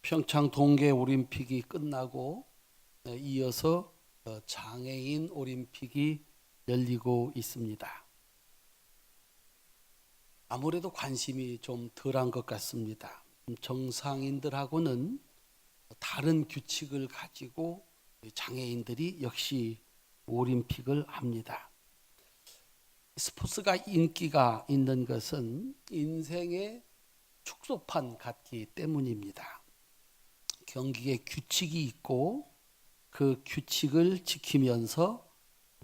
평창 동계올림픽이 끝나고 이어서 장애인 올림픽이 열리고 있습니다. 아무래도 관심이 좀 덜한 것 같습니다. 정상인들하고는 다른 규칙을 가지고 장애인들이 역시 올림픽을 합니다. 스포츠가 인기가 있는 것은 인생의 축소판 같기 때문입니다. 경기에 규칙이 있고 그 규칙을 지키면서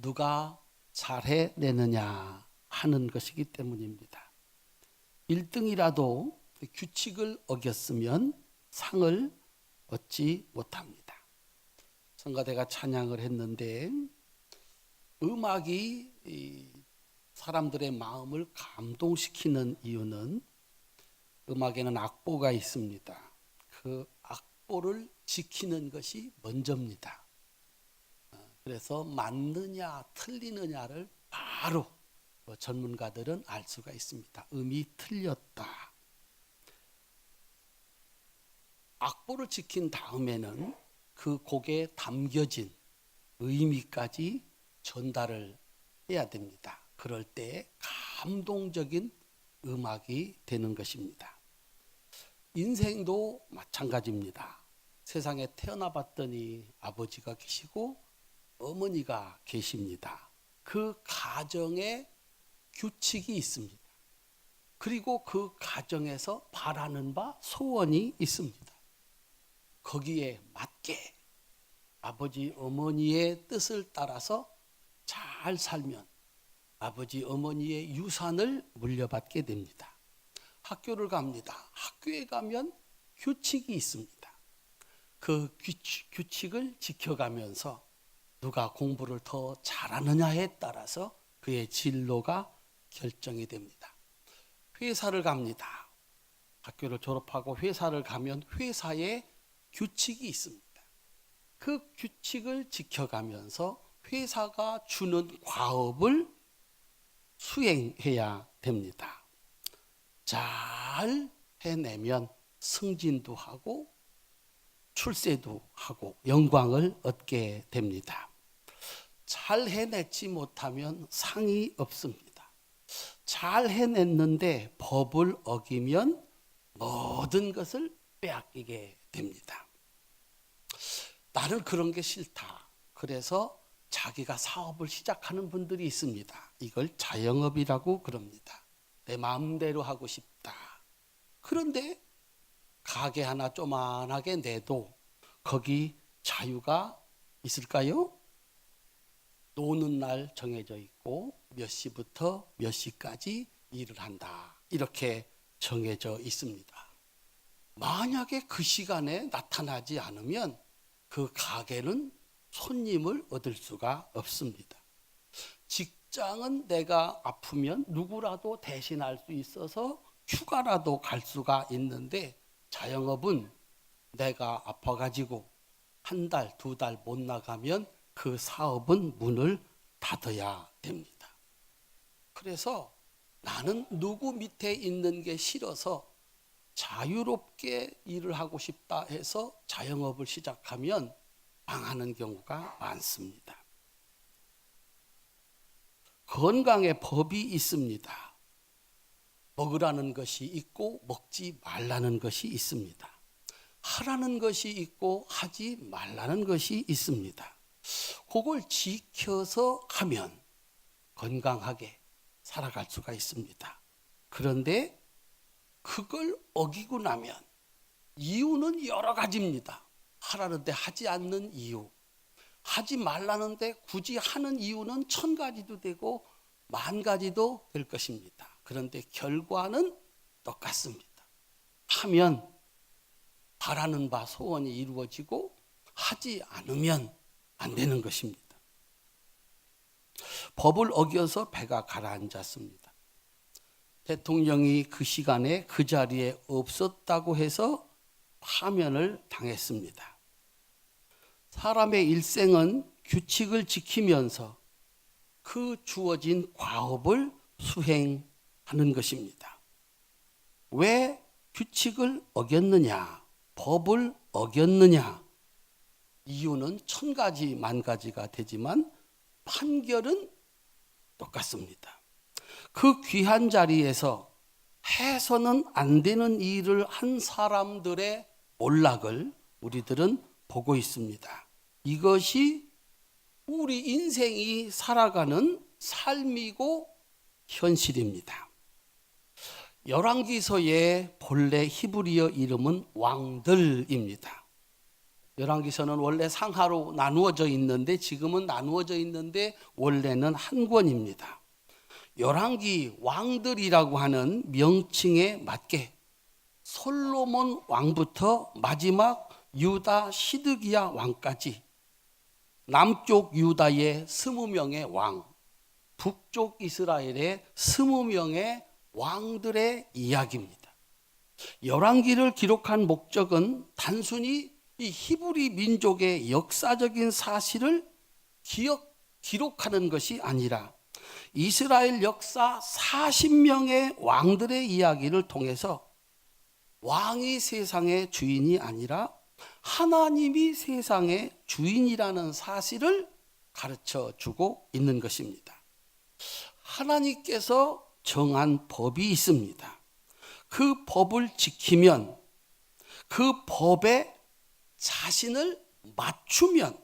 누가 잘해내느냐 하는 것이기 때문입니다. 1등이라도 규칙을 어겼으면 상을 얻지 못합니다. 성가대가 찬양을 했는데 음악이 사람들의 마음을 감동시키는 이유는 음악에는 악보가 있습니다. 그 악보를 지키는 것이 먼저입니다. 그래서 맞느냐 틀리느냐를 바로 전문가들은 알 수가 있습니다. 음이 틀렸다. 악보를 지킨 다음에는 그 곡에 담겨진 의미까지 전달을 해야 됩니다. 그럴 때 감동적인 음악이 되는 것입니다. 인생도 마찬가지입니다. 세상에 태어나 봤더니 아버지가 계시고 어머니가 계십니다. 그 가정에 규칙이 있습니다. 그리고 그 가정에서 바라는 바 소원이 있습니다. 거기에 맞게 아버지 어머니의 뜻을 따라서 잘 살면 아버지 어머니의 유산을 물려받게 됩니다. 학교를 갑니다. 학교에 가면 규칙이 있습니다. 그 규칙을 지켜가면서 누가 공부를 더 잘하느냐에 따라서 그의 진로가 결정이 됩니다. 회사를 갑니다. 학교를 졸업하고 회사를 가면 회사에 규칙이 있습니다. 그 규칙을 지켜가면서 회사가 주는 과업을 수행해야 됩니다. 잘 해내면 승진도 하고 출세도 하고 영광을 얻게 됩니다. 잘 해내지 못하면 상이 없습니다. 잘 해냈는데 법을 어기면 모든 것을 빼앗기게 됩니다. 나는 그런 게 싫다. 그래서 자기가 사업을 시작하는 분들이 있습니다. 이걸 자영업이라고 그럽니다. 내 마음대로 하고 싶다. 그런데 가게 하나 조만하게 내도 거기 자유가 있을까요? 노는 날 정해져 있고 몇 시부터 몇 시까지 일을 한다. 이렇게 정해져 있습니다. 만약에 그 시간에 나타나지 않으면 그 가게는 손님을 얻을 수가 없습니다. 직장은 내가 아프면 누구라도 대신할 수 있어서 휴가라도 갈 수가 있는데 자영업은 내가 아파가지고 한 달, 두 달 못 나가면 그 사업은 문을 닫아야 됩니다. 그래서 나는 누구 밑에 있는 게 싫어서 자유롭게 일을 하고 싶다 해서 자영업을 시작하면 망하는 경우가 많습니다. 건강에 법이 있습니다. 먹으라는 것이 있고 먹지 말라는 것이 있습니다. 하라는 것이 있고 하지 말라는 것이 있습니다. 그걸 지켜서 하면 건강하게 살아갈 수가 있습니다. 그런데 그걸 어기고 나면 이유는 여러 가지입니다. 하라는데 하지 않는 이유, 하지 말라는데 굳이 하는 이유는 1000가지도 되고 10,000가지도 될 것입니다. 그런데 결과는 똑같습니다. 하면 바라는 바 소원이 이루어지고 하지 않으면 안 되는 것입니다. 법을 어겨서 배가 가라앉았습니다. 대통령이 그 시간에 그 자리에 없었다고 해서 파면을 당했습니다. 사람의 일생은 규칙을 지키면서 그 주어진 과업을 수행하는 것입니다. 왜 규칙을 어겼느냐? 법을 어겼느냐? 이유는 천 가지 만 가지가 되지만 판결은 똑같습니다. 그 귀한 자리에서 해서는 안 되는 일을 한 사람들의 몰락을 우리들은 보고 있습니다. 이것이 우리 인생이 살아가는 삶이고 현실입니다. 열왕기서의 본래 히브리어 이름은 왕들입니다. 열왕기서는 원래 상하로 나누어져 있는데 지금은 나누어져 있는데 원래는 한 권입니다. 열왕기 왕들이라고 하는 명칭에 맞게 솔로몬 왕부터 마지막 유다 시드기야 왕까지 남쪽 유다의 20명의 왕, 북쪽 이스라엘의 20명의 왕들의 이야기입니다. 열왕기를 기록한 목적은 단순히 이 히브리 민족의 역사적인 사실을 기록하는 것이 아니라 이스라엘 역사 40명의 왕들의 이야기를 통해서 왕이 세상의 주인이 아니라 하나님이 세상의 주인이라는 사실을 가르쳐 주고 있는 것입니다. 하나님께서 정한 법이 있습니다. 그 법을 지키면, 그 법에 자신을 맞추면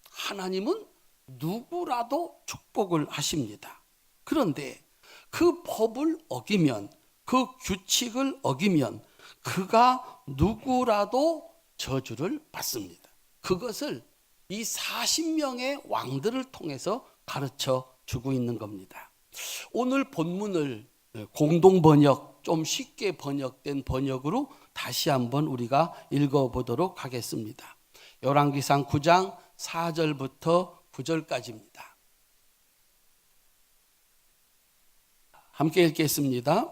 하나님은 누구라도 축복을 하십니다. 그런데 그 법을 어기면, 그 규칙을 어기면 그가 누구라도 저주를 받습니다. 그것을 이 40명의 왕들을 통해서 가르쳐 주고 있는 겁니다. 오늘 본문을 공동 번역, 좀 쉽게 번역된 번역으로 다시 한번 우리가 읽어보도록 하겠습니다. 열왕기상 9장 4절부터 9절까지입니다. 함께 읽겠습니다.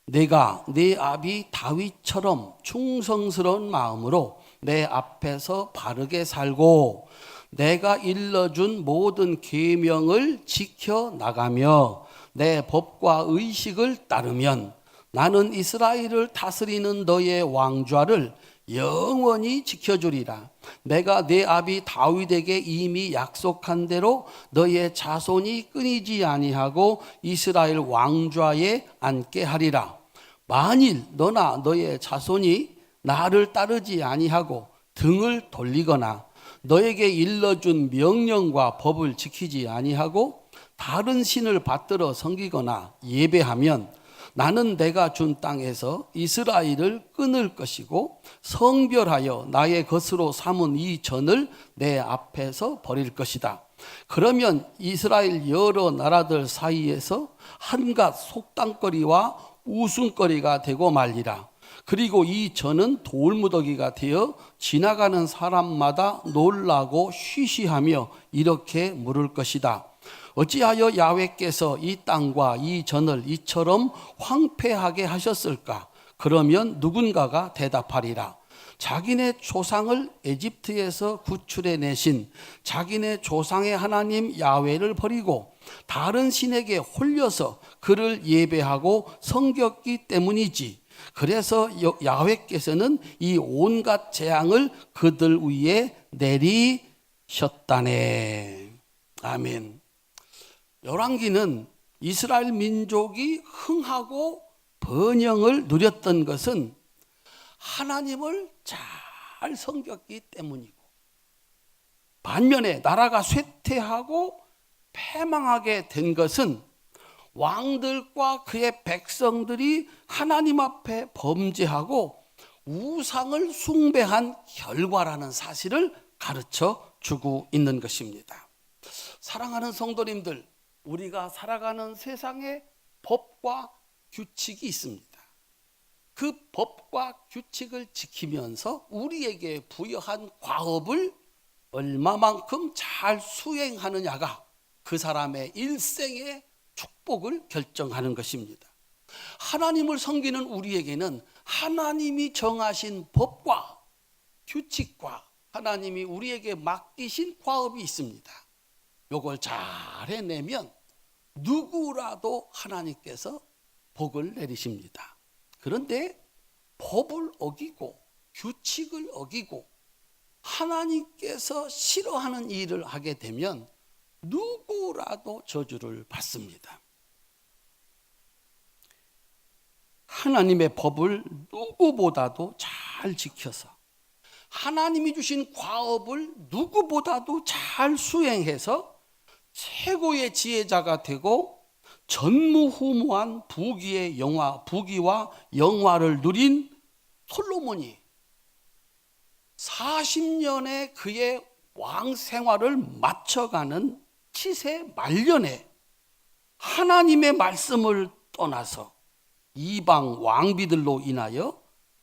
내가 내 아비 다윗처럼 충성스러운 마음으로 내 앞에서 바르게 살고 내가 일러준 모든 계명을 지켜 나가며 내 법과 의식을 따르면 나는 이스라엘을 다스리는 너의 왕좌를 영원히 지켜주리라. 내가 내 아비 다윗에게 이미 약속한 대로 너의 자손이 끊이지 아니하고 이스라엘 왕좌에 앉게 하리라. 만일 너나 너의 자손이 나를 따르지 아니하고 등을 돌리거나 너에게 일러준 명령과 법을 지키지 아니하고 다른 신을 받들어 섬기거나 예배하면 나는 내가 준 땅에서 이스라엘을 끊을 것이고 성별하여 나의 것으로 삼은 이 전을 내 앞에서 버릴 것이다. 그러면 이스라엘 여러 나라들 사이에서 한갓 속담거리와 웃음거리가 되고 말리라. 그리고 이 전은 돌무더기가 되어 지나가는 사람마다 놀라고 쉬쉬하며 이렇게 물을 것이다. 어찌하여 야훼께서 이 땅과 이 전을 이처럼 황폐하게 하셨을까? 그러면 누군가가 대답하리라. 자기네 조상을 에집트에서 구출해 내신 자기네 조상의 하나님 야훼를 버리고 다른 신에게 홀려서 그를 예배하고 섬겼기 때문이지. 그래서 야훼께서는 이 온갖 재앙을 그들 위에 내리셨다네. 아멘. 열왕기는 이스라엘 민족이 흥하고 번영을 누렸던 것은 하나님을 잘 섬겼기 때문이고, 반면에 나라가 쇠퇴하고 패망하게 된 것은 왕들과 그의 백성들이 하나님 앞에 범죄하고 우상을 숭배한 결과라는 사실을 가르쳐 주고 있는 것입니다. 사랑하는 성도님들, 우리가 살아가는 세상에 법과 규칙이 있습니다. 그 법과 규칙을 지키면서 우리에게 부여한 과업을 얼마만큼 잘 수행하느냐가 그 사람의 일생의 축복을 결정하는 것입니다. 하나님을 섬기는 우리에게는 하나님이 정하신 법과 규칙과 하나님이 우리에게 맡기신 과업이 있습니다. 이걸 잘 해내면 누구라도 하나님께서 복을 내리십니다. 그런데 법을 어기고 규칙을 어기고 하나님께서 싫어하는 일을 하게 되면 누구라도 저주를 받습니다. 하나님의 법을 누구보다도 잘 지켜서 하나님이 주신 과업을 누구보다도 잘 수행해서 최고의 지혜자가 되고 전무후무한 부귀와 영화를 누린 솔로몬이 40년의 그의 왕 생활을 마쳐가는 치세 말년에 하나님의 말씀을 떠나서 이방 왕비들로 인하여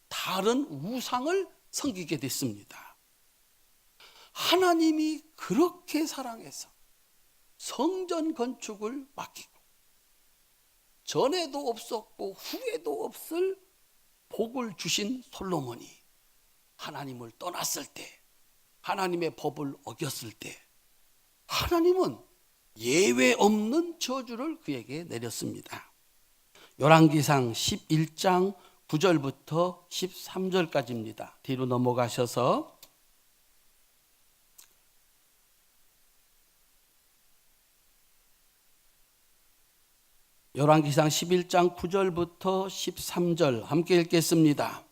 다른 우상을 섬기게 됐습니다. 하나님이 그렇게 사랑해서 성전 건축을 맡기고 전에도 없었고 후에도 없을 복을 주신 솔로몬이 하나님을 떠났을 때, 하나님의 법을 어겼을 때 하나님은 예외 없는 저주를 그에게 내렸습니다. 열왕기상 11장 9절부터 13절까지입니다. 뒤로 넘어가셔서 열왕기상 11장 9절부터 13절 함께 읽겠습니다.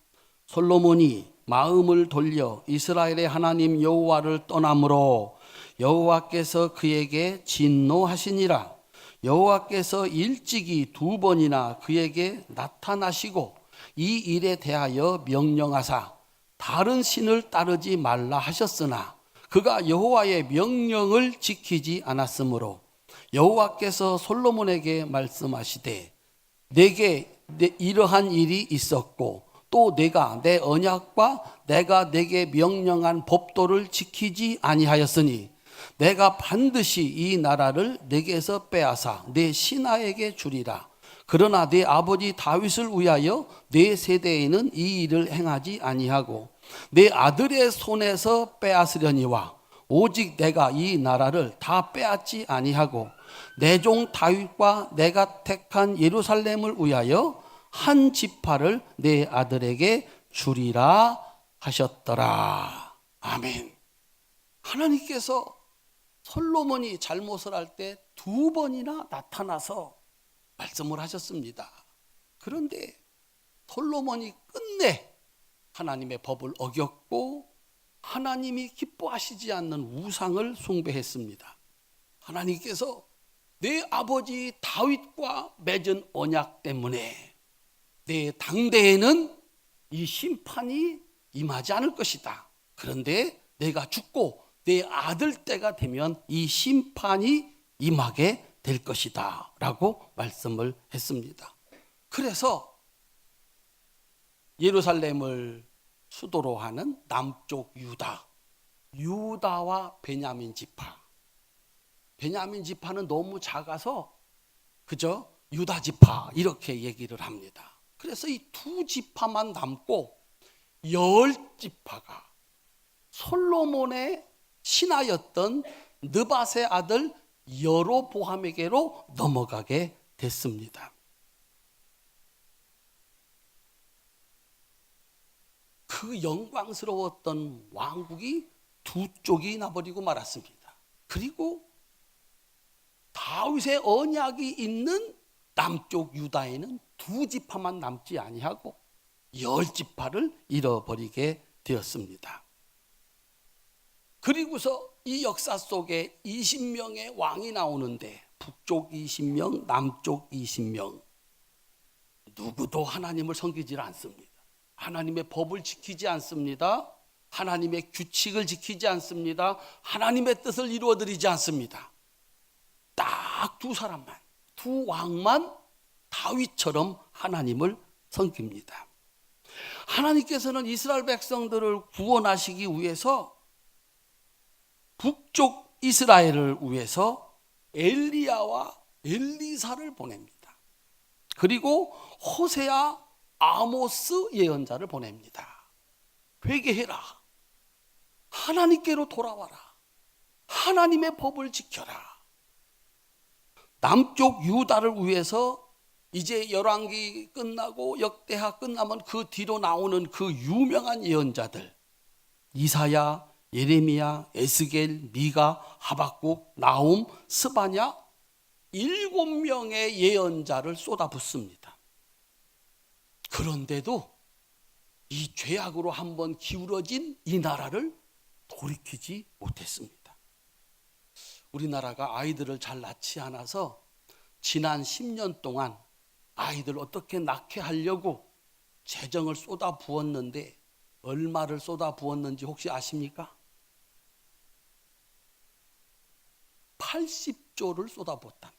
솔로몬이 마음을 돌려 이스라엘의 하나님 여호와를 떠나므로 여호와께서 그에게 진노하시니라. 여호와께서 일찍이 2번이나 그에게 나타나시고 이 일에 대하여 명령하사 다른 신을 따르지 말라 하셨으나 그가 여호와의 명령을 지키지 않았으므로 여호와께서 솔로몬에게 말씀하시되 내게 이러한 일이 있었고 또 내가 내 언약과 내가 내게 명령한 법도를 지키지 아니하였으니 내가 반드시 이 나라를 내게서 빼앗아 내 신하에게 주리라. 그러나 내 아버지 다윗을 위하여 내 세대에는 이 일을 행하지 아니하고 내 아들의 손에서 빼앗으려니와 오직 내가 이 나라를 다 빼앗지 아니하고 내 종 다윗과 내가 택한 예루살렘을 위하여 한 지파를 내 아들에게 주리라 하셨더라. 아멘. 하나님께서 솔로몬이 잘못을 할 때 2번이나 나타나서 말씀을 하셨습니다. 그런데 솔로몬이 끝내 하나님의 법을 어겼고 하나님이 기뻐하시지 않는 우상을 숭배했습니다. 하나님께서 내 아버지 다윗과 맺은 언약 때문에 내 당대에는 이 심판이 임하지 않을 것이다. 그런데 내가 죽고 내 아들 때가 되면 이 심판이 임하게 될 것이다 라고 말씀을 했습니다. 그래서 예루살렘을 수도로 하는 남쪽 유다와 베냐민 지파, 베냐민 지파는 너무 작아서 그저 유다 지파 이렇게 얘기를 합니다. 그래서 이 2지파만 남고 10지파가 솔로몬의 신하였던 느밧의 아들 여로보암에게로 넘어가게 됐습니다. 그 영광스러웠던 왕국이 2쪽이 나버리고 말았습니다. 그리고 다윗의 언약이 있는 남쪽 유다에는 2지파만 남지 아니하고 10지파를 잃어버리게 되었습니다. 그리고서 이 역사 속에 20명의 왕이 나오는데 북쪽 20명, 남쪽 20명, 누구도 하나님을 섬기지 않습니다. 하나님의 법을 지키지 않습니다. 하나님의 규칙을 지키지 않습니다. 하나님의 뜻을 이루어드리지 않습니다. 딱 2사람만, 2왕만 다윗처럼 하나님을 섬깁니다. 하나님께서는 이스라엘 백성들을 구원하시기 위해서 북쪽 이스라엘을 위해서 엘리야와 엘리사를 보냅니다. 그리고 호세아, 아모스 예언자를 보냅니다. 회개해라. 하나님께로 돌아와라. 하나님의 법을 지켜라. 남쪽 유다를 위해서 이제 열왕기 끝나고 역대하 끝나면 그 뒤로 나오는 그 유명한 예언자들, 이사야, 예레미야, 에스겔, 미가, 하박국, 나훔, 스바냐 7명의 예언자를 쏟아붓습니다. 그런데도 이 죄악으로 한번 기울어진 이 나라를 돌이키지 못했습니다. 우리나라가 아이들을 잘 낳지 않아서 지난 10년 동안 아이들 어떻게 낳게 하려고 재정을 쏟아 부었는데 얼마를 쏟아 부었는지 혹시 아십니까? 80조를 쏟아 부었다.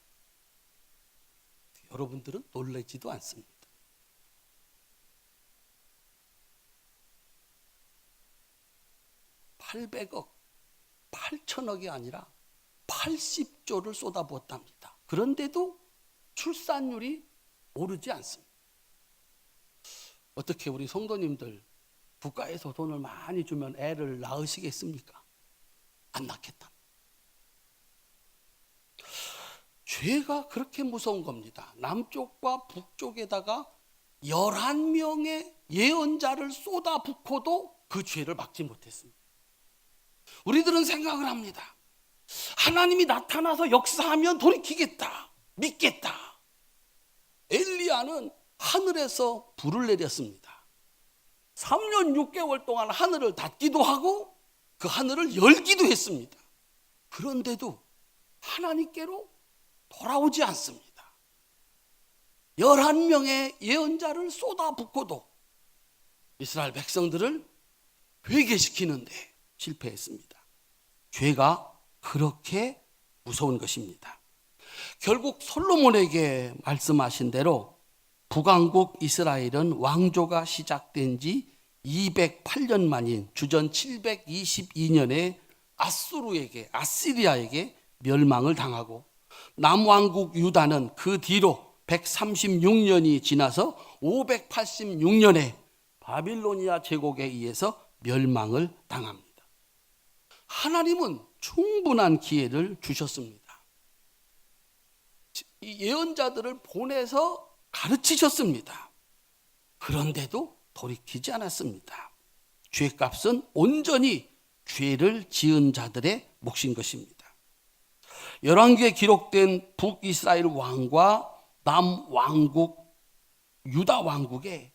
여러분들은 놀라지도 않습니다. 800억, 8천억이 아니라 80조를 쏟아 부었답니다. 그런데도 출산율이 오르지 않습니다. 어떻게 우리 성도님들 국가에서 돈을 많이 주면 애를 낳으시겠습니까? 안 낳겠다. 죄가 그렇게 무서운 겁니다. 남쪽과 북쪽에다가 11명의 예언자를 쏟아붓고도 그 죄를 막지 못했습니다. 우리들은 생각을 합니다. 하나님이 나타나서 역사하면 돌이키겠다, 믿겠다. 엘리야는 하늘에서 불을 내렸습니다. 3년 6개월 동안 하늘을 닫기도 하고 그 하늘을 열기도 했습니다. 그런데도 하나님께로 돌아오지 않습니다. 11명의 예언자를 쏟아붓고도 이스라엘 백성들을 회개시키는데 실패했습니다. 죄가 그렇게 무서운 것입니다. 결국 솔로몬에게 말씀하신 대로 북왕국 이스라엘은 왕조가 시작된 지 208년 만인 주전 722년에 아시리아에게 멸망을 당하고 남왕국 유다는 그 뒤로 136년이 지나서 586년에 바빌로니아 제국에 의해서 멸망을 당합니다. 하나님은 충분한 기회를 주셨습니다. 이 예언자들을 보내서 가르치셨습니다. 그런데도 돌이키지 않았습니다. 죄값은 온전히 죄를 지은 자들의 몫인 것입니다. 열왕기에 기록된 북이스라엘 왕과 남왕국 유다 왕국에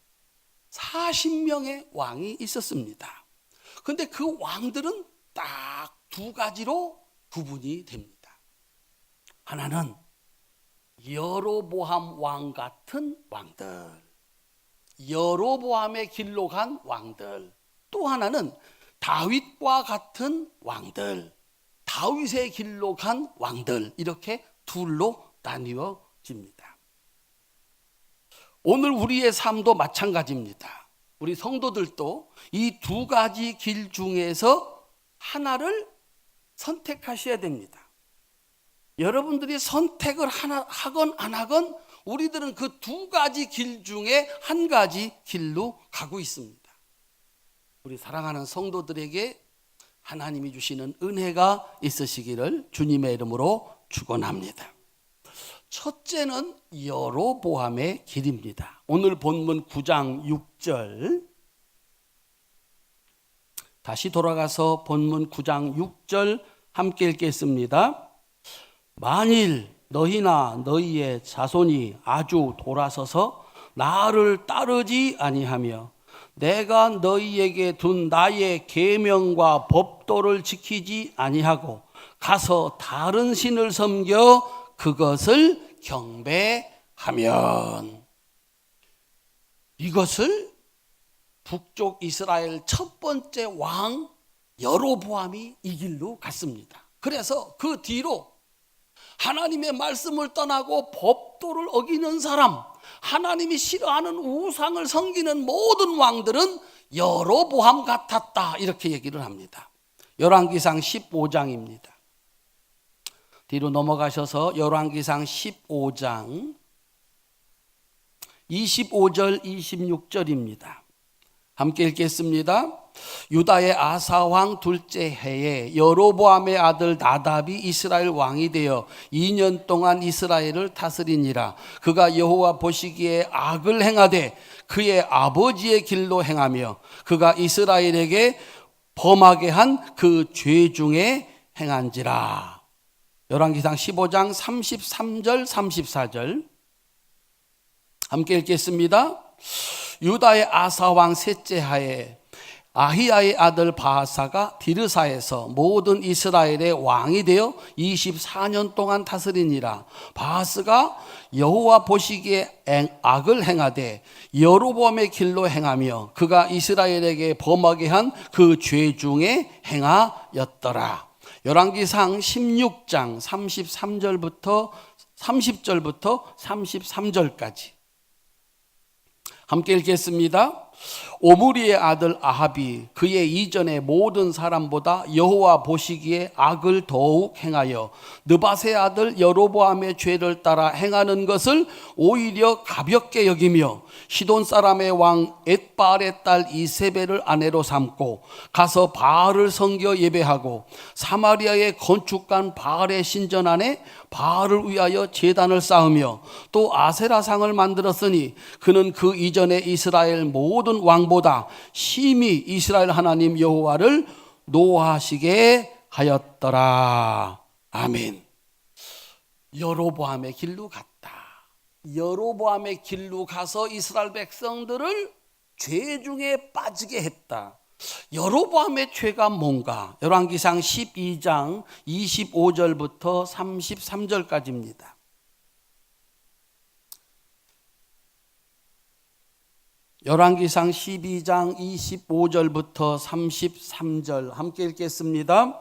40명의 왕이 있었습니다. 그런데 그 왕들은 딱 두 가지로 구분이 됩니다. 하나는 여로보암 왕 같은 왕들, 여로보암의 길로 간 왕들, 또 하나는 다윗과 같은 왕들, 다윗의 길로 간 왕들, 이렇게 둘로 나뉘어집니다. 오늘 우리의 삶도 마찬가지입니다. 우리 성도들도 이 두 가지 길 중에서 하나를 선택하셔야 됩니다. 여러분들이 선택을 하건 안 하건 우리들은 그 두 가지 길 중에 한 가지 길로 가고 있습니다. 우리 사랑하는 성도들에게 하나님이 주시는 은혜가 있으시기를 주님의 이름으로 축원합니다. 첫째는 여로보암의 길입니다. 오늘 본문 9장 6절, 다시 돌아가서 본문 9장 6절 함께 읽겠습니다. 만일 너희나 너희의 자손이 아주 돌아서서 나를 따르지 아니하며 내가 너희에게 둔 나의 계명과 법도를 지키지 아니하고 가서 다른 신을 섬겨 그것을 경배하면, 이것을 북쪽 이스라엘 첫 번째 왕 여로보암이 이 길로 갔습니다. 그래서 그 뒤로 하나님의 말씀을 떠나고 법도를 어기는 사람, 하나님이 싫어하는 우상을 섬기는 모든 왕들은 여로보암 같았다, 이렇게 얘기를 합니다. 열왕기상 15장입니다. 뒤로 넘어가셔서 열왕기상 15장 25절 26절입니다. 함께 읽겠습니다. 유다의 아사 왕 둘째 해에 여로보암의 아들 나답이 이스라엘 왕이 되어 2년 동안 이스라엘을 다스리니라. 그가 여호와 보시기에 악을 행하되 그의 아버지의 길로 행하며 그가 이스라엘에게 범하게 한 그 죄 중에 행한지라. 열왕기상 15장 33절 34절 함께 읽겠습니다. 유다의 아사 왕 셋째 하에 아히야의 아들 바하사가 디르사에서 모든 이스라엘의 왕이 되어 24년 동안 다스리니라. 바하스가 여호와 보시기에 악을 행하되 여로보암의 길로 행하며 그가 이스라엘에게 범하게 한 그 죄 중에 행하였더라. 열왕기상 16장 33절부터 30절부터 33절까지 함께 읽겠습니다. 오므리의 아들 아합이 그의 이전의 모든 사람보다 여호와 보시기에 악을 더욱 행하여 느밧의 아들 여로보암의 죄를 따라 행하는 것을 오히려 가볍게 여기며 시돈 사람의 왕 엣바알의 딸 이세벨을 아내로 삼고 가서 바알을 섬겨 예배하고 사마리아에 건축한 바알의 신전 안에 바알을 위하여 제단을 쌓으며 또 아세라상을 만들었으니 그는 그 이전에 이스라엘 모든 왕보다 심히 이스라엘 하나님 여호와를 노하시게 하였더라. 아멘. 여로보암의 길로 갔다. 여로보암의 길로 가서 이스라엘 백성들을 죄 중에 빠지게 했다. 여로보암의 죄가 뭔가? 열왕기상 12장 25절부터 33절까지입니다. 열왕기상 12장 25절부터 33절 함께 읽겠습니다.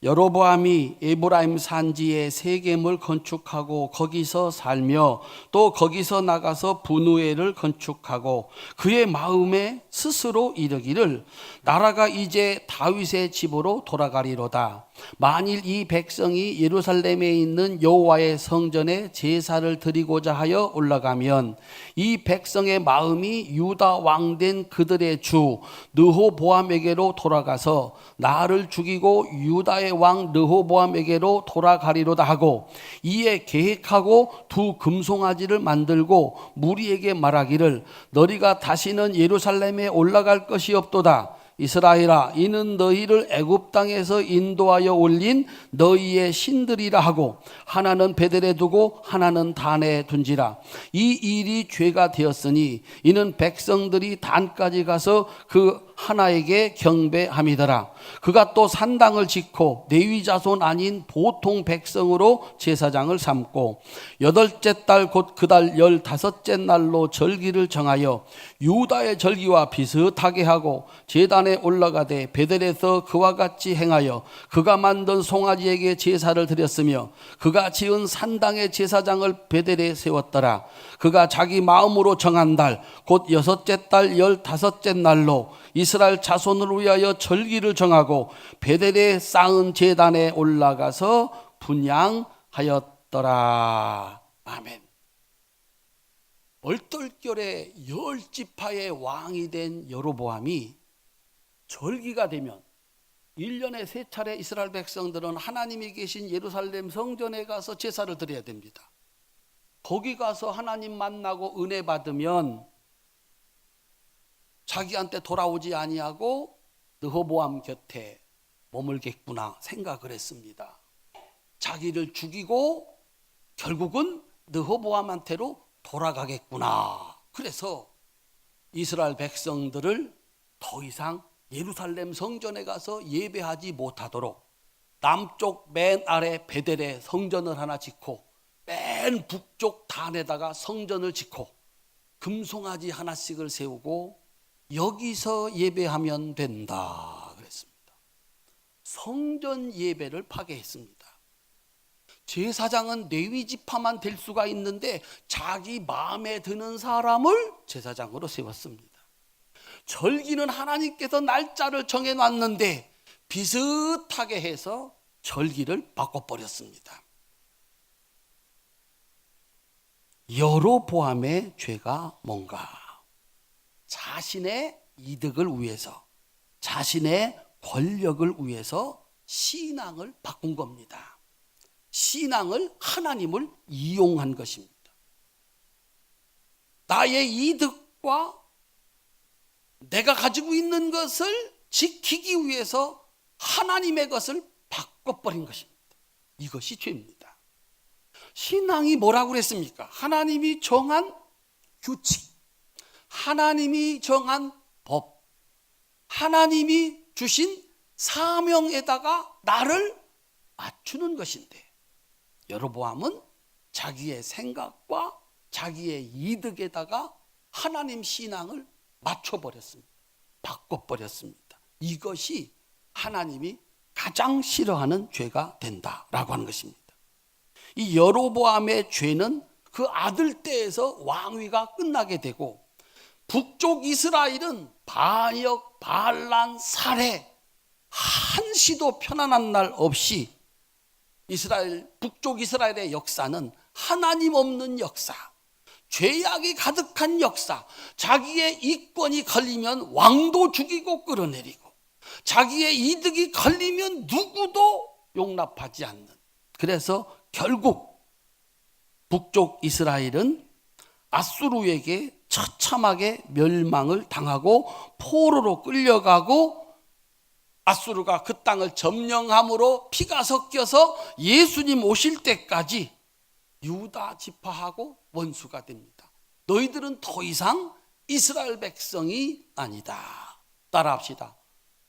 여로보암이 에브라임 산지에 세겜을 건축하고 거기서 살며 또 거기서 나가서 분우엘을 건축하고 그의 마음에 스스로 이르기를 나라가 이제 다윗의 집으로 돌아가리로다. 만일 이 백성이 예루살렘에 있는 여호와의 성전에 제사를 드리고자 하여 올라가면 이 백성의 마음이 유다 왕된 그들의 주 르호보암에게로 돌아가서 나를 죽이고 유다의 왕 르호보암에게로 돌아가리로다 하고 이에 계획하고 두 금송아지를 만들고 무리에게 말하기를 너희가 다시는 예루살렘에 올라갈 것이 없도다. 이스라엘아 이는 너희를 애굽 땅에서 인도하여 올린 너희의 신들이라 하고 하나는 베델에 두고 하나는 단에 둔지라. 이 일이 죄가 되었으니 이는 백성들이 단까지 가서 그 하나에게 경배함이더라. 그가 또 산당을 짓고 레위 자손 아닌 보통 백성으로 제사장을 삼고 여덟째 달 곧 그 달 15째 날로 절기를 정하여 유다의 절기와 비슷하게 하고 제단에 올라가되 베델에서 그와 같이 행하여 그가 만든 송아지에게 제사를 드렸으며 그가 지은 산당의 제사장을 베델에 세웠더라. 그가 자기 마음으로 정한 달 곧 6째 달 15째 날로 이스라엘 자손을 위하여 절기를 정하고 베델에 쌓은 제단에 올라가서 분향하였더라. 아멘. 얼떨결에 10지파의 왕이 된 여로보암이 절기가 되면 1년에 3차례 이스라엘 백성들은 하나님이 계신 예루살렘 성전에 가서 제사를 드려야 됩니다. 거기 가서 하나님 만나고 은혜 받으면 자기한테 돌아오지 아니하고 르호보암 곁에 머물겠구나 생각을 했습니다. 자기를 죽이고 결국은 르호보암한테로 돌아가겠구나. 그래서 이스라엘 백성들을 더 이상 예루살렘 성전에 가서 예배하지 못하도록 남쪽 맨 아래 베델에 성전을 하나 짓고 맨 북쪽 단에다가 성전을 짓고 금송아지 하나씩을 세우고 여기서 예배하면 된다 그랬습니다. 성전 예배를 파괴했습니다. 제사장은 레위 지파만 될 수가 있는데 자기 마음에 드는 사람을 제사장으로 세웠습니다. 절기는 하나님께서 날짜를 정해놨는데 비슷하게 해서 절기를 바꿔버렸습니다. 여로보암의 죄가 뭔가? 자신의 이득을 위해서 자신의 권력을 위해서 신앙을 바꾼 겁니다. 신앙을 하나님을 이용한 것입니다. 나의 이득과 내가 가지고 있는 것을 지키기 위해서 하나님의 것을 바꿔버린 것입니다. 이것이 죄입니다. 신앙이 뭐라고 그랬습니까? 하나님이 정한 규칙, 하나님이 정한 법, 하나님이 주신 사명에다가 나를 맞추는 것인데, 여로보암은 자기의 생각과 자기의 이득에다가 하나님 신앙을 맞춰버렸습니다. 바꿔버렸습니다. 이것이 하나님이 가장 싫어하는 죄가 된다라고 하는 것입니다. 이 여로보암의 죄는 그 아들 때에서 왕위가 끝나게 되고, 북쪽 이스라엘은 반역, 반란, 살해 한시도 편안한 날 없이 북쪽 이스라엘의 역사는 하나님 없는 역사, 죄악이 가득한 역사, 자기의 이권이 걸리면 왕도 죽이고 끌어내리고, 자기의 이득이 걸리면 누구도 용납하지 않는, 그래서 결국 북쪽 이스라엘은 아수르에게 처참하게 멸망을 당하고 포로로 끌려가고, 아수르가 그 땅을 점령함으로 피가 섞여서 예수님 오실 때까지 유다 지파하고 원수가 됩니다. 너희들은 더 이상 이스라엘 백성이 아니다. 따라합시다.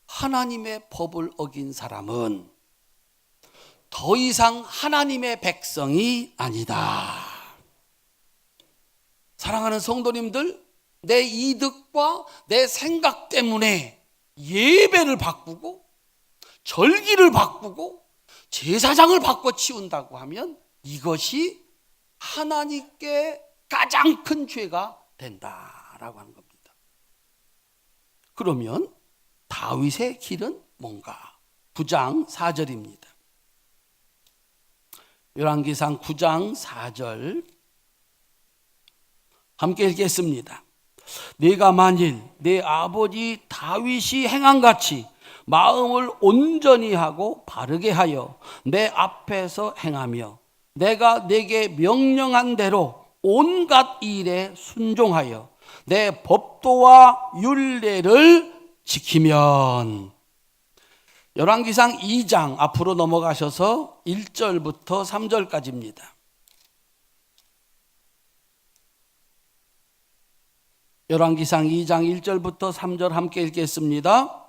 하나님의 법을 어긴 사람은 더 이상 하나님의 백성이 아니다. 사랑하는 성도님들, 내 이득과 내 생각 때문에 예배를 바꾸고 절기를 바꾸고 제사장을 바꿔 치운다고 하면 이것이 하나님께 가장 큰 죄가 된다라고 하는 겁니다. 그러면 다윗의 길은 뭔가? 9장 4절입니다. 열왕기상 9장 4절 함께 읽겠습니다. 내가 만일 내 아버지 다윗이 행한같이 마음을 온전히 하고 바르게 하여 내 앞에서 행하며 내가 내게 명령한 대로 온갖 일에 순종하여 내 법도와 율례를 지키면. 열왕기상 2장 앞으로 넘어가셔서 1절부터 3절까지입니다. 열왕기상 2장 1절부터 3절 함께 읽겠습니다.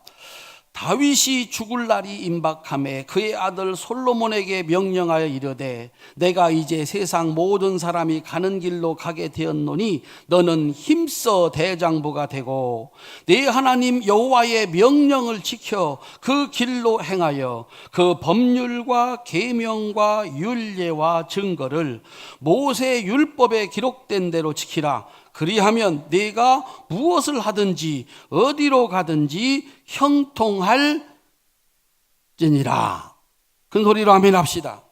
다윗이 죽을 날이 임박하매 그의 아들 솔로몬에게 명령하여 이르되 내가 이제 세상 모든 사람이 가는 길로 가게 되었노니 너는 힘써 대장부가 되고 네 하나님 여호와의 명령을 지켜 그 길로 행하여 그 법률과 계명과 율례와 증거를 모세 율법에 기록된 대로 지키라. 그리하면 네가 무엇을 하든지 어디로 가든지 형통할지니라. 큰 소리로 아멘 합시다.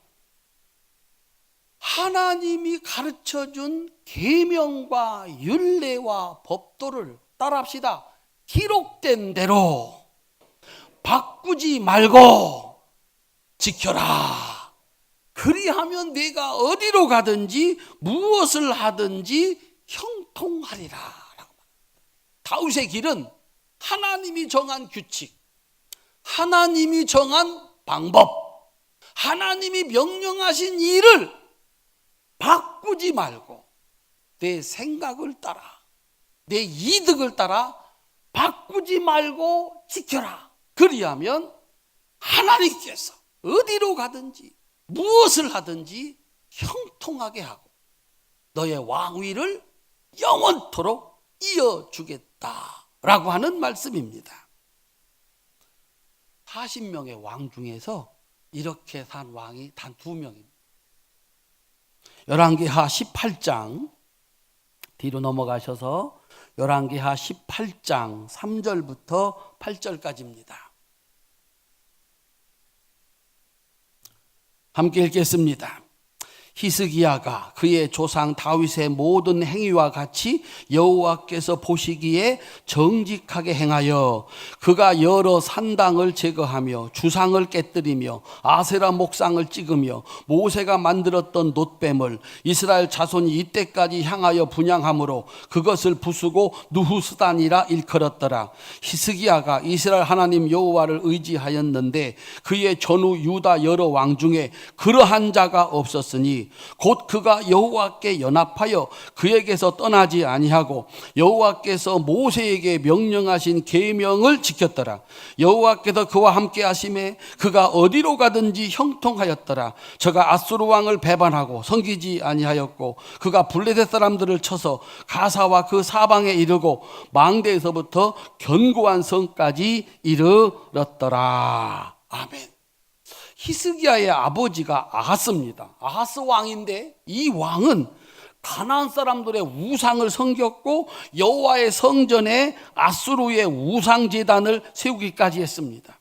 하나님이 가르쳐준 계명과 율례와 법도를 따라합시다. 기록된 대로 바꾸지 말고 지켜라. 그리하면 네가 어디로 가든지 무엇을 하든지 형통하리라. 다윗의 길은 하나님이 정한 규칙, 하나님이 정한 방법, 하나님이 명령하신 일을 바꾸지 말고 내 생각을 따라, 내 이득을 따라 바꾸지 말고 지켜라. 그리하면 하나님께서 어디로 가든지 무엇을 하든지 형통하게 하고 너의 왕위를 영원토록 이어주겠다라고 하는 말씀입니다. 40명의 왕 중에서 이렇게 산 왕이 단 2명입니다. 열왕기하 18장 뒤로 넘어가셔서 열왕기하 18장 3절부터 8절까지입니다. 함께 읽겠습니다. 히스기야가 그의 조상 다윗의 모든 행위와 같이 여호와께서 보시기에 정직하게 행하여 그가 여러 산당을 제거하며 주상을 깨뜨리며 아세라 목상을 찍으며 모세가 만들었던 놋뱀을 이스라엘 자손이 이때까지 향하여 분향함으로 그것을 부수고 누후스단이라 일컬었더라. 히스기야가 이스라엘 하나님 여호와를 의지하였는데 그의 전후 유다 여러 왕 중에 그러한 자가 없었으니 곧 그가 여호와께 연합하여 그에게서 떠나지 아니하고 여호와께서 모세에게 명령하신 계명을 지켰더라. 여호와께서 그와 함께 하심에 그가 어디로 가든지 형통하였더라. 저가 아수르 왕을 배반하고 섬기지 아니하였고 그가 블레셋 사람들을 쳐서 가사와 그 사방에 이르고 망대에서부터 견고한 성까지 이르렀더라. 아멘. 히스기야의 아버지가 아하스입니다. 아하스 왕인데 이 왕은 가나안 사람들의 우상을 섬겼고 여호와의 성전에 아수르의 우상 제단을 세우기까지 했습니다.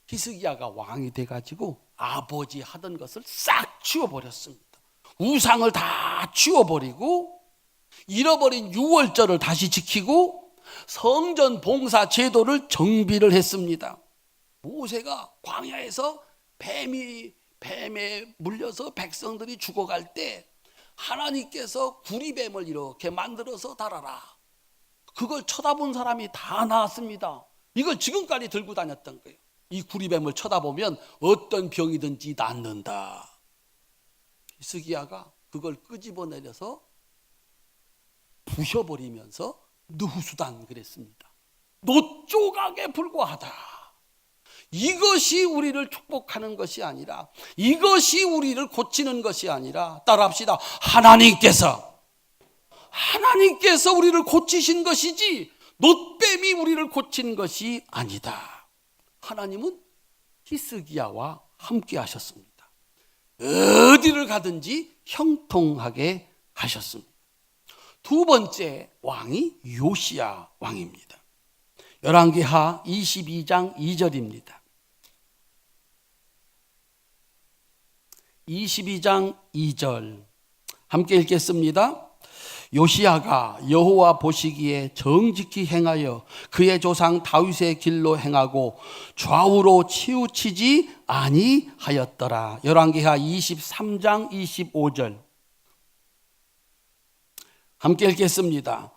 히스기야가 왕이 돼가지고 아버지 하던 것을 싹 치워버렸습니다. 우상을 다 치워버리고 잃어버린 유월절을 다시 지키고 성전 봉사 제도를 정비를 했습니다. 모세가 광야에서 뱀에 물려서 백성들이 죽어갈 때 하나님께서 구리뱀을 이렇게 만들어서 달아라. 그걸 쳐다본 사람이 다 나왔습니다. 이걸 지금까지 들고 다녔던 거예요. 이 구리뱀을 쳐다보면 어떤 병이든지 낫는다. 히스기야가 그걸 끄집어내려서 부셔버리면서 느후수단 그랬습니다. 놋조각에 불과하다. 이것이 우리를 축복하는 것이 아니라, 이것이 우리를 고치는 것이 아니라, 따라합시다. 하나님께서 우리를 고치신 것이지 놋뱀이 우리를 고친 것이 아니다. 하나님은 히스기야와 함께 하셨습니다. 어디를 가든지 형통하게 하셨습니다. 두 번째 왕이 요시야 왕입니다. 열왕기하 22장 2절입니다. 22장 2절 함께 읽겠습니다. 요시야가 여호와 보시기에 정직히 행하여 그의 조상 다윗의 길로 행하고 좌우로 치우치지 아니하였더라. 열왕기하 23장 25절 함께 읽겠습니다.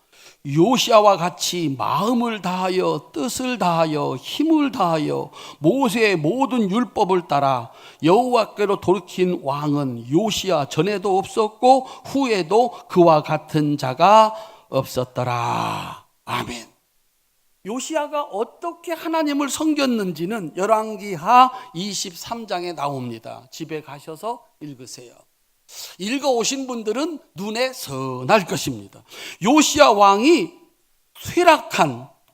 요시야와 같이 마음을 다하여 뜻을 다하여 힘을 다하여 모세의 모든 율법을 따라 여호와께로 돌이킨 왕은 요시야 전에도 없었고 후에도 그와 같은 자가 없었더라. 아멘. 요시야가 어떻게 하나님을 섬겼는지는 열왕기하 23장에 나옵니다. 집에 가셔서 읽으세요. 읽어오신 분들은 눈에 선할 것입니다. 요시야 왕이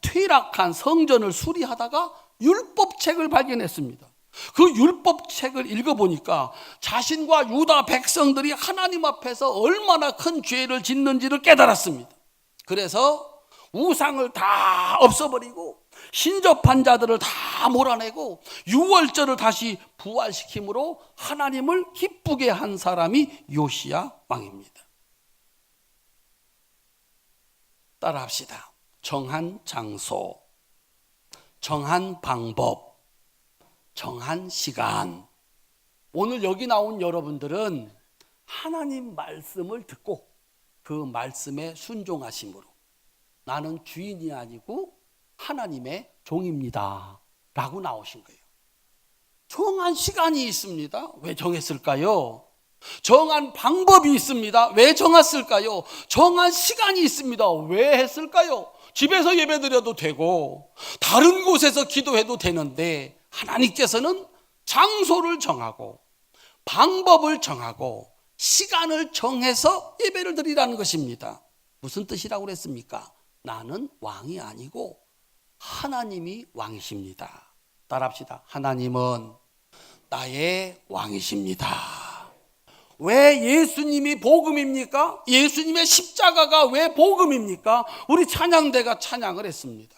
퇴락한 성전을 수리하다가 율법책을 발견했습니다. 그 율법책을 읽어보니까 자신과 유다 백성들이 하나님 앞에서 얼마나 큰 죄를 짓는지를 깨달았습니다. 그래서 우상을 다 없애버리고 신접한 자들을 다 몰아내고 유월절을 다시 부활시킴으로 하나님을 기쁘게 한 사람이 요시야 왕입니다. 따라합시다. 정한 장소, 정한 방법, 정한 시간. 오늘 여기 나온 여러분들은 하나님 말씀을 듣고 그 말씀에 순종하심으로 나는 주인이 아니고 하나님의 종입니다 라고 나오신 거예요. 정한 시간이 있습니다. 왜 정했을까요? 정한 방법이 있습니다. 왜 정했을까요? 정한 시간이 있습니다. 왜 했을까요? 집에서 예배드려도 되고 다른 곳에서 기도해도 되는데 하나님께서는 장소를 정하고 방법을 정하고 시간을 정해서 예배를 드리라는 것입니다. 무슨 뜻이라고 그랬습니까? 나는 왕이 아니고 하나님이 왕이십니다. 따라합시다. 하나님은 나의 왕이십니다. 왜 예수님이 복음입니까? 예수님의 십자가가 왜 복음입니까? 우리 찬양대가 찬양을 했습니다.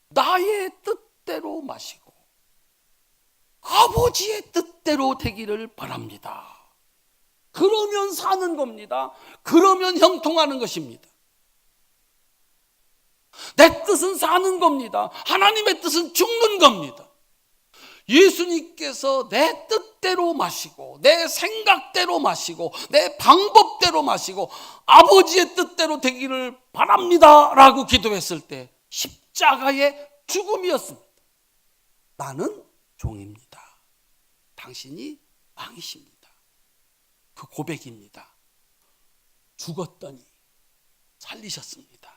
나의 뜻대로 마시고 아버지의 뜻대로 되기를 바랍니다. 그러면 사는 겁니다. 그러면 형통하는 것입니다. 내 뜻은 사는 겁니다. 하나님의 뜻은 죽는 겁니다. 예수님께서 내 뜻대로 마시고 내 생각대로 마시고 내 방법대로 마시고 아버지의 뜻대로 되기를 바랍니다 라고 기도했을 때 십자가의 죽음이었습니다. 나는 종입니다. 당신이 왕이십니다. 그 고백입니다. 죽었더니 살리셨습니다.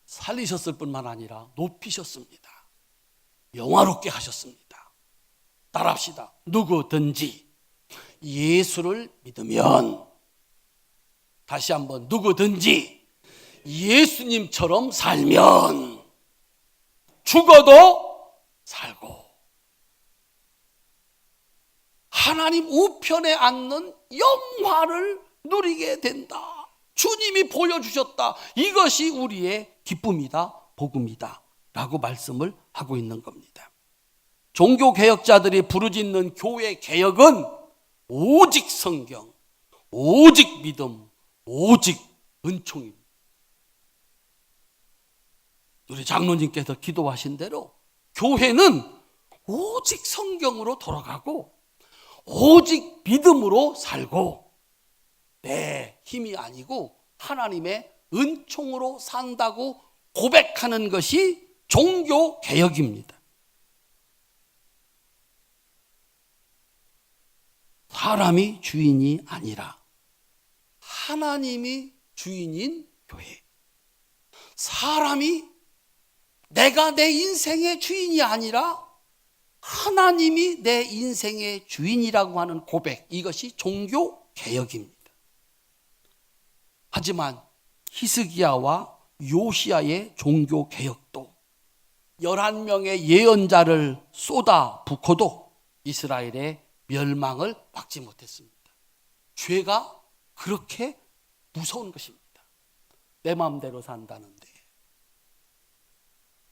살리셨을 뿐만 아니라 높이셨습니다. 영화롭게 하셨습니다. 따라합시다. 누구든지 예수를 믿으면, 다시 한번, 누구든지 예수님처럼 살면 죽어도 살고 하나님 우편에 앉는 영화를 누리게 된다. 주님이 보여주셨다. 이것이 우리의 기쁨이다, 복음이다 라고 말씀을 하고 있는 겁니다. 종교개혁자들이 부르짖는 교회 개혁은 오직 성경, 오직 믿음, 오직 은총입니다. 우리 장로님께서 기도하신 대로 교회는 오직 성경으로 돌아가고 오직 믿음으로 살고 내 힘이 아니고 하나님의 은총으로 산다고 고백하는 것이 종교개혁입니다. 사람이 주인이 아니라 하나님이 주인인 교회. 사람이, 내가 내 인생의 주인이 아니라 하나님이 내 인생의 주인이라고 하는 고백, 이것이 종교개혁입니다. 하지만 히스기야와 요시야의 종교개혁도 11명의 예언자를 쏟아붓고도 이스라엘의 멸망을 막지 못했습니다. 죄가 그렇게 무서운 것입니다. 내 마음대로 산다는데,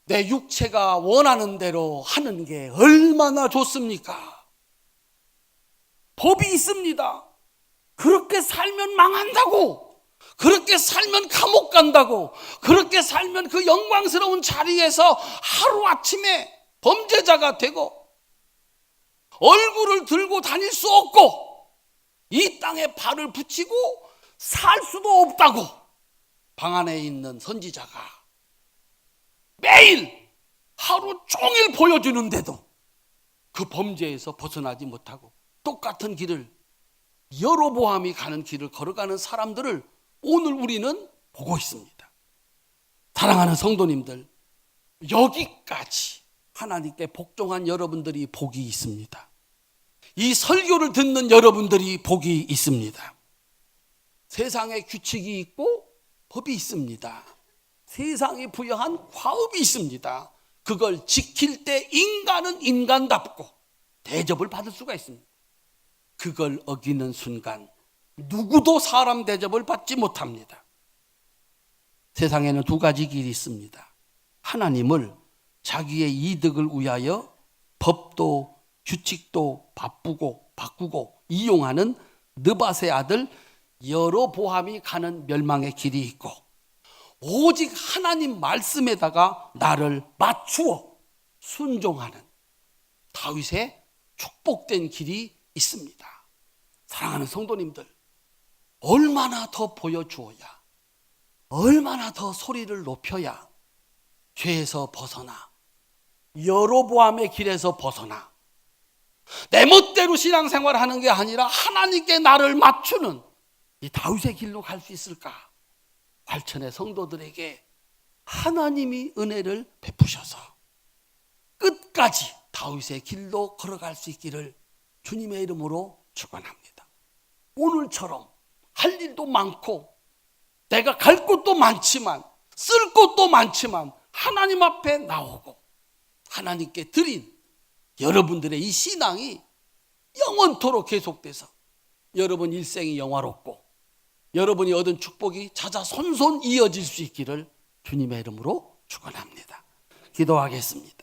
내 육체가 원하는 대로 하는 게 얼마나 좋습니까? 법이 있습니다. 그렇게 살면 망한다고, 그렇게 살면 감옥 간다고, 그렇게 살면 그 영광스러운 자리에서 하루아침에 범죄자가 되고 얼굴을 들고 다닐 수 없고 이 땅에 발을 붙이고 살 수도 없다고 방 안에 있는 선지자가 매일 하루 종일 보여주는데도 그 범죄에서 벗어나지 못하고 똑같은 길을, 여로보암이 가는 길을 걸어가는 사람들을 오늘 우리는 보고 있습니다. 사랑하는 성도님들, 여기까지 하나님께 복종한 여러분들이 복이 있습니다. 이 설교를 듣는 여러분들이 복이 있습니다. 세상에 규칙이 있고 법이 있습니다. 세상이 부여한 과업이 있습니다. 그걸 지킬 때 인간은 인간답고 대접을 받을 수가 있습니다. 그걸 어기는 순간 누구도 사람 대접을 받지 못합니다. 세상에는 두 가지 길이 있습니다. 하나님을 자기의 이득을 위하여 법도 규칙도 바꾸고 이용하는 느밧의 아들 여로보암이 가는 멸망의 길이 있고, 오직 하나님 말씀에다가 나를 맞추어 순종하는 다윗의 축복된 길이 있습니다. 사랑하는 성도님들, 얼마나 더 보여주어야, 얼마나 더 소리를 높여야 죄에서 벗어나, 여로보암의 길에서 벗어나 내 멋대로 신앙생활을 하는 게 아니라 하나님께 나를 맞추는 이 다윗의 길로 갈 수 있을까? 발천의 성도들에게 하나님이 은혜를 베푸셔서 끝까지 다윗의 길로 걸어갈 수 있기를 주님의 이름으로 축원합니다. 오늘처럼 할 일도 많고 내가 갈 곳도 많지만 쓸 곳도 많지만 하나님 앞에 나오고 하나님께 드린 여러분들의 이 신앙이 영원토록 계속돼서 여러분 일생이 영화롭고 여러분이 얻은 축복이 자자손손 이어질 수 있기를 주님의 이름으로 축원합니다. 기도하겠습니다.